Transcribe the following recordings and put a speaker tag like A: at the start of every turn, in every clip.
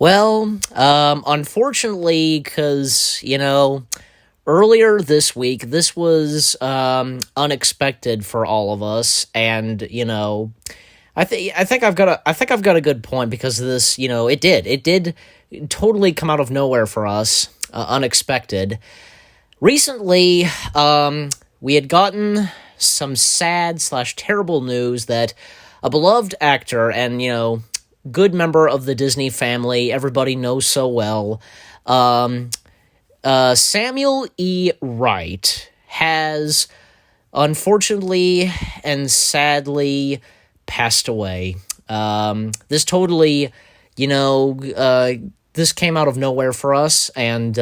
A: Unfortunately, because, earlier this week, this was unexpected for all of us, and, I think I've got a good point because of this, it did totally come out of nowhere for us, unexpected. Recently, we had gotten some sad slash terrible news that a beloved actor and, good member of the Disney family, everybody knows so well, um, Samuel E. Wright has unfortunately and sadly passed away. This totally, you know, uh, this came out of nowhere for us, and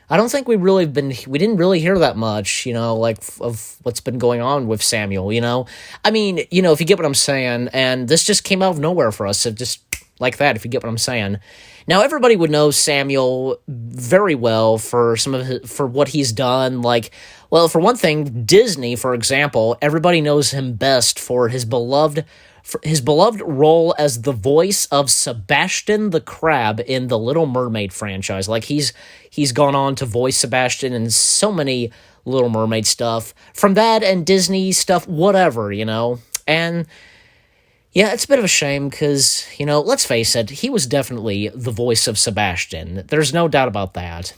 A: I don't think we didn't really hear that much, like of what's been going on with Samuel. I mean, if you get what I'm saying, and this just came out of nowhere for us, so just like that, if you get what I'm saying. Now, everybody would know Samuel very well for for what he's done. Like, well, for one thing, Disney, for example, everybody knows him best for his beloved role as the voice of Sebastian the Crab in the Little Mermaid franchise. Like, he's gone on to voice Sebastian in so many Little Mermaid stuff. From that and Disney stuff, whatever, And yeah, it's a bit of a shame because, let's face it, he was definitely the voice of Sebastian. There's no doubt about that.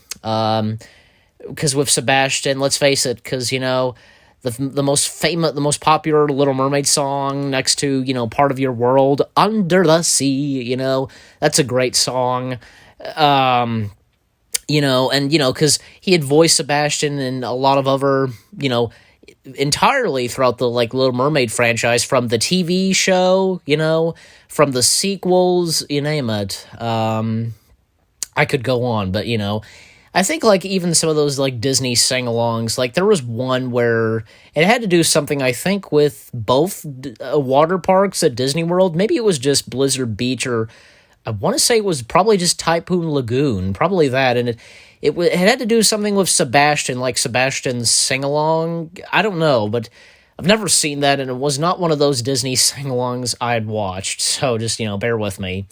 A: Because with Sebastian, let's face it, because, the most popular Little Mermaid song next to, Part of Your World, Under the Sea, that's a great song. Because he had voiced Sebastian in a lot of other, entirely throughout the Little Mermaid franchise, from the TV show, from the sequels, you name it. I could go on, but I think even some of those Disney sing-alongs, there was one where it had to do something, I think, with both water parks at Disney World. Maybe it was just Blizzard Beach, or I want to say it was probably just Typhoon Lagoon, probably that, and it had to do something with Sebastian, like Sebastian's sing-along. I don't know, but I've never seen that, and it was not one of those Disney sing-alongs I'd watched, so just, bear with me.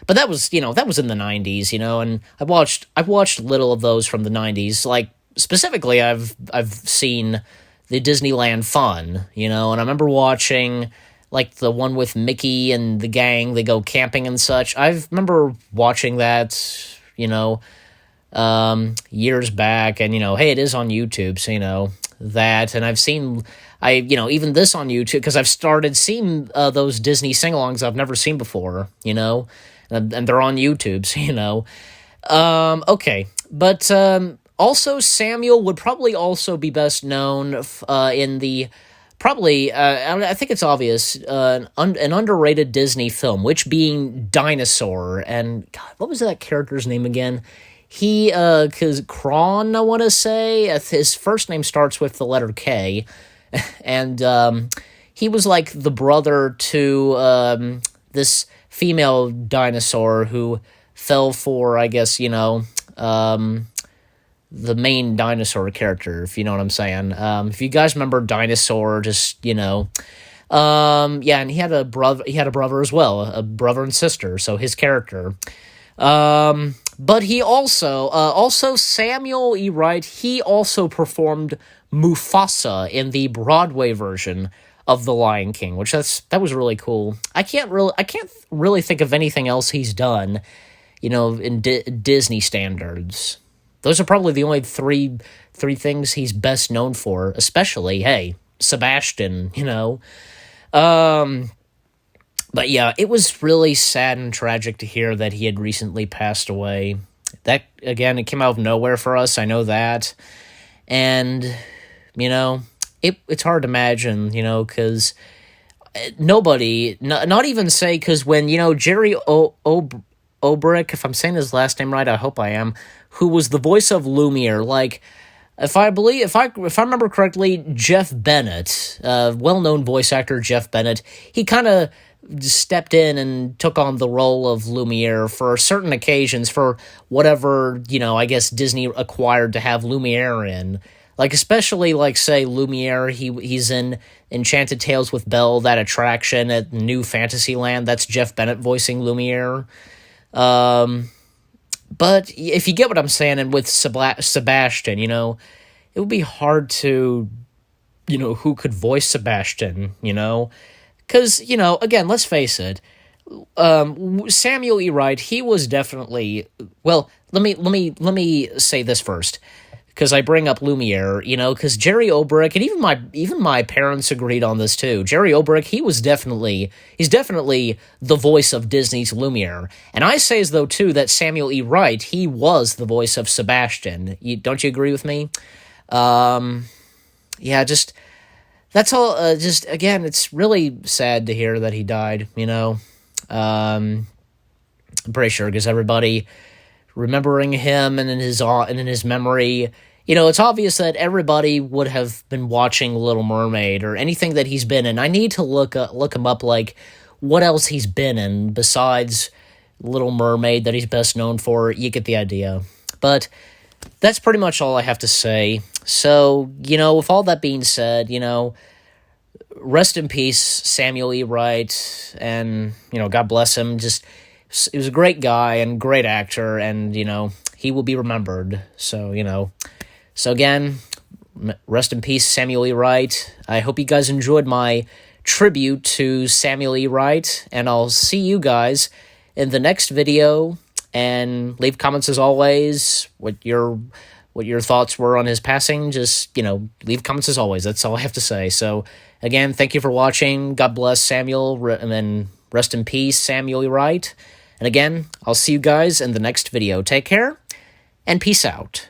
A: But that was in the 90s, and I've watched little of those from the 90s. Like, specifically, I've seen the Disneyland Fun, and I remember watching the one with Mickey and the gang, they go camping and such. I remember watching that, years back, and hey, it is on YouTube, so that, and I've seen even this on YouTube because I've started seeing those Disney sing-alongs I've never seen before, and they're on YouTube, so okay, but also Samuel would probably also be best known in the probably I think it's obvious an underrated Disney film, which being Dinosaur, and God, what was that character's name again? He, cause Kron, I want to say, his first name starts with the letter K, and, he was the brother to, this female dinosaur who fell for, I guess, the main dinosaur character, if you know what I'm saying. If you guys remember Dinosaur, just, yeah, and he had a brother as well, a brother and sister, so his character. But he also Samuel E. Wright, he also performed Mufasa in the Broadway version of The Lion King, which that was really cool. I can't really think of anything else he's done, in Disney standards. Those are probably the only three things he's best known for, especially, hey, Sebastian, But yeah, it was really sad and tragic to hear that he had recently passed away. That, again, it came out of nowhere for us, I know that. And, it's hard to imagine, because nobody, not even say, because when, Jerry Obrick, if I'm saying his last name right, I hope I am, who was the voice of Lumiere, if I remember correctly, Jeff Bennett, well-known voice actor Jeff Bennett, he kind of stepped in and took on the role of Lumiere for certain occasions, for whatever, I guess Disney acquired to have Lumiere in. Especially, say, Lumiere, he's in Enchanted Tales with Belle, that attraction at New Fantasyland, that's Jeff Bennett voicing Lumiere. But if you get what I'm saying, and with Sebastian, you know, it would be hard to, you know, who could voice Sebastian, you know? Because, you know, again, let's face it, Samuel E. Wright, he was definitely, well, let me say this first, because I bring up Lumiere, you know, because Jerry Obrick, and even my parents agreed on this too. Jerry Obrick, he's definitely the voice of Disney's Lumiere, and I say as though too that Samuel E. Wright, he was the voice of Sebastian. Don't you agree with me? Yeah, just that's all. Just again, it's really sad to hear that he died. You know, I'm pretty sure because everybody remembering him and in his memory. You know, it's obvious that everybody would have been watching Little Mermaid or anything that he's been in. I need to look him up, like, what else he's been in besides Little Mermaid that he's best known for. You get the idea. But that's pretty much all I have to say. So, you know, with all that being said, you know, rest in peace, Samuel E. Wright, and, you know, God bless him. Just, he was a great guy and great actor, and, you know, he will be remembered. So, you know, so again, rest in peace, Samuel E. Wright. I hope you guys enjoyed my tribute to Samuel E. Wright, and I'll see you guys in the next video. And leave comments as always. What your thoughts were on his passing. Just, you know, leave comments as always. That's all I have to say. So again, thank you for watching. God bless Samuel, and then rest in peace, Samuel E. Wright. And again, I'll see you guys in the next video. Take care and peace out.